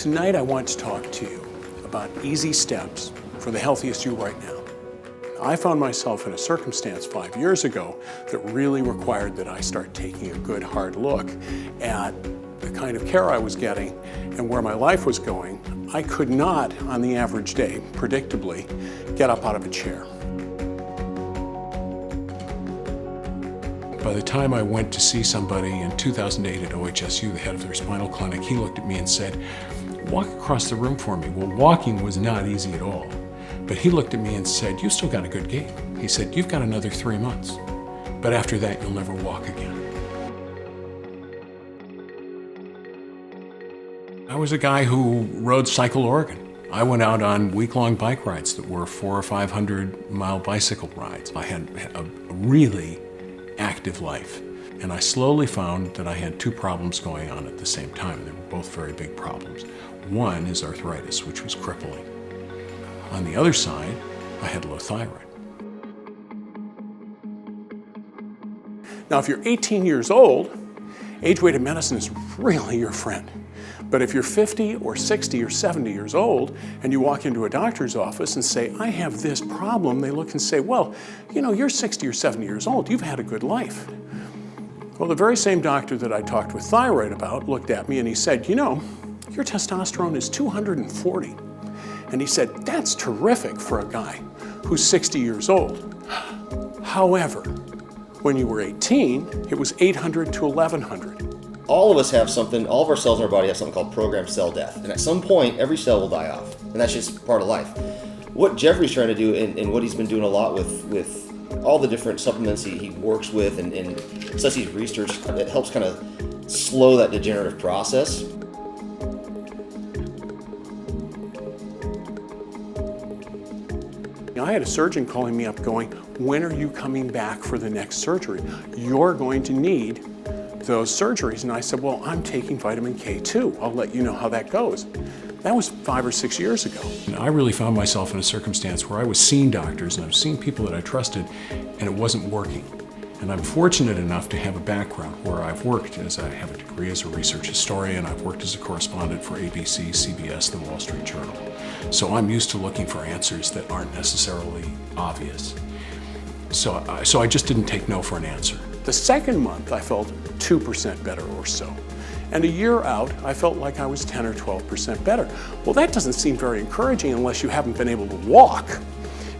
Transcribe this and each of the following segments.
Tonight I want to talk to you about easy steps for the healthiest you right now. I found myself in a circumstance 5 years ago that really required that I start taking a good hard look at the kind of care I was getting and where my life was going. I could not, on the average day, predictably, get up out of a chair. By the time I went to see somebody in 2008 at OHSU, the head of their spinal clinic, he looked at me and said, "Walk across the room for me." Well, walking was not easy at all. But he looked at me and said, "You've still got a good gait." He said, "You've got another 3 months. But after that, you'll never walk again." I was a guy who rode Cycle Oregon. I went out on week-long bike rides that were 400 or 500-mile bicycle rides. I had a really active life. And I slowly found that I had two problems going on at the same time. They were both very big problems. One is arthritis, which was crippling. On the other side, I had low thyroid. Now, if you're 18 years old, age-weighted medicine is really your friend. But if you're 50 or 60 or 70 years old and you walk into a doctor's office and say, "I have this problem," they look and say, "Well, you know, you're 60 or 70 years old. You've had a good life." Well, the very same doctor that I talked with thyroid about looked at me and he said, "You know, your testosterone is 240. And he said, "That's terrific for a guy who's 60 years old." However, when you were 18, it was 800 to 1100. All of us have something, all of our cells in our body have something called programmed cell death. And at some point, every cell will die off. And that's just part of life. What Jeffrey's trying to do, and what he's been doing a lot with all the different supplements he works with and stuff he's researched, it helps kind of slow that degenerative process. I had a surgeon calling me up going, "When are you coming back for the next surgery? You're going to need those surgeries." And I said, "Well, I'm taking vitamin K2. I'll let you know how that goes." That was 5 or 6 years ago. And I really found myself in a circumstance where I was seeing doctors and I was seeing people that I trusted and it wasn't working. And I'm fortunate enough to have a background where I've worked, as I have a degree as a research historian, I've worked as a correspondent for ABC, CBS, The Wall Street Journal. So I'm used to looking for answers that aren't necessarily obvious. So I just didn't take no for an answer. The second month I felt 2% better or so. And a year out, I felt like I was 10 or 12% better. Well, that doesn't seem very encouraging unless you haven't been able to walk.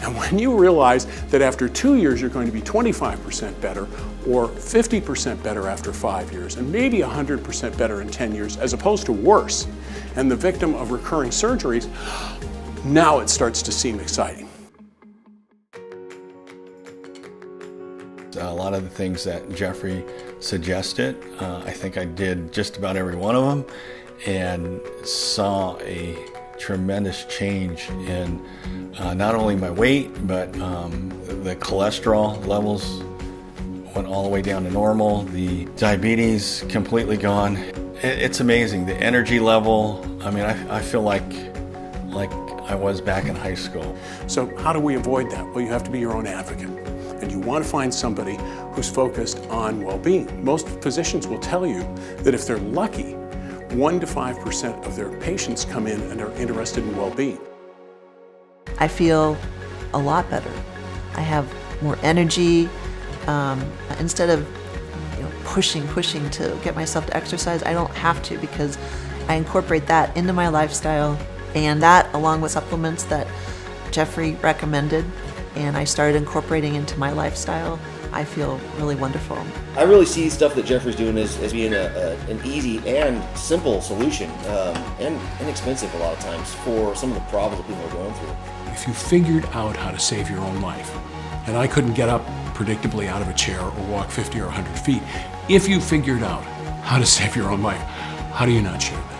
And when you realize that after 2 years you're going to be 25% better or 50% better after 5 years and maybe 100% better in 10 years as opposed to worse and the victim of recurring surgeries, now it starts to seem exciting. A lot of the things that Jeffrey suggested, I think I did just about every one of them and saw a tremendous change in not only my weight, but the cholesterol levels went all the way down to normal, the diabetes completely gone. It's amazing, the energy level. I mean, I feel like I was back in high school. So how do we avoid that? Well, you have to be your own advocate. And you want to find somebody who's focused on well-being. Most physicians will tell you that if they're lucky, 1 to 5% of their patients come in and are interested in well-being. I feel a lot better. I have more energy. Instead of pushing to get myself to exercise, I don't have to because I incorporate that into my lifestyle, and that along with supplements that Jeffrey recommended and I started incorporating into my lifestyle, I feel really wonderful. I really see stuff that Jeffrey's doing as being an easy and simple solution, and inexpensive a lot of times for some of the problems that people are going through. If you figured out how to save your own life, and I couldn't get up predictably out of a chair or walk 50 or 100 feet, if you figured out how to save your own life, how do you not share that?